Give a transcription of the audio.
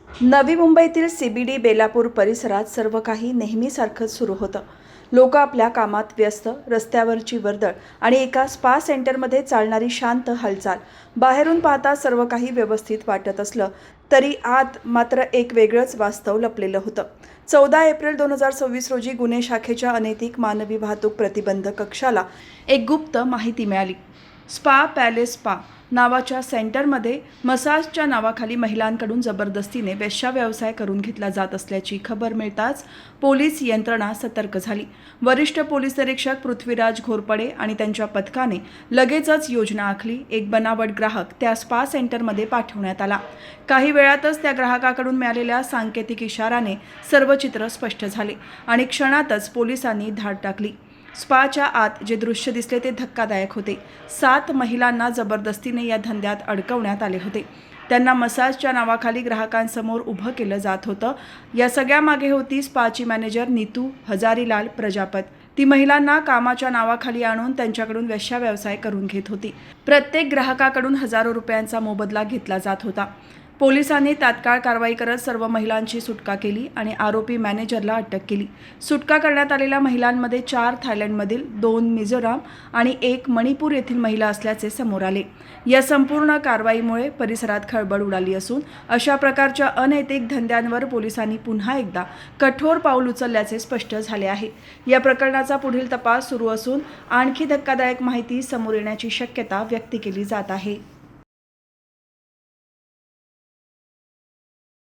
नवी मुंबईतील सीबीडी बेलापूर परिसरात सर्व काही नेहमीसारखंच सुरू होतं. लोक आपल्या कामात व्यस्त, रस्त्यावरची वर्दळ आणि एका स्पा सेंटरमध्ये चालणारी शांत हालचाल. बाहेरून पाहता सर्व काही व्यवस्थित वाटत असलं तरी आत मात्र एक वेगळंच वास्तव लपलेलं होतं. 14 एप्रिल 2026 रोजी गुन्हे शाखेच्या अनैतिक मानवी वाहतूक प्रतिबंध कक्षाला एक गुप्त माहिती मिळाली. स्पा पॅलेस स्पा नावाच्या सेंटरमध्ये मसाजच्या नावाखाली महिलांकडून जबरदस्तीने वेश्या व्यवसाय करून घेतला जात असल्याची खबर मिळताच पोलीस यंत्रणा सतर्क झाली. वरिष्ठ पोलीस निरीक्षक पृथ्वीराज घोरपडे आणि त्यांच्या पथकाने लगेचच योजना आखली. एक बनावट ग्राहक त्या स्पा सेंटरमध्ये पाठवण्यात आला. काही वेळातच त्या ग्राहकाकडून मिळालेल्या सांकेतिक इशाराने सर्व चित्र स्पष्ट झाले आणि क्षणातच पोलिसांनी धाड टाकली. स्पाच्या आत जे दृश्य दिसले ते धक्कादायक होते. 7 महिलांना जबरदस्तीने या धंद्यात अडकवण्यात आले होते. त्यांना मसाजच्या नावाखाली ग्राहकांसमोर उभं केलं जात होतं. या सगळ्यामागे होती स्पाची मॅनेजर नीतू हजारीलाल प्रजापत. ती महिलांना कामाच्या नावाखाली आणून त्यांच्याकडून वेश्या व्यवसाय करून घेत होती. प्रत्येक ग्राहकाकडून हजारो रुपयांचा मोबदला घेतला जात होता. पोलिसांनी तात्काळ कारवाई करत सर्व महिलांची सुटका केली आणि आरोपी मॅनेजरला अटक केली. सुटका करण्यात आलेल्या महिलांमध्ये 4 थायलंडमधील, 2 मिझोराम आणि 1 मणिपूर येथील महिला असल्याचे समोर आले. या संपूर्ण कारवाईमुळे परिसरात खळबळ उडाली असून अशा प्रकारच्या अनैतिक धंद्यांवर पोलिसांनी पुन्हा एकदा कठोर पाऊल उचलल्याचे स्पष्ट झाले आहे. या प्रकरणाचा पुढील तपास सुरू असून आणखी धक्कादायक माहिती समोर येण्याची शक्यता व्यक्त केली जात आहे.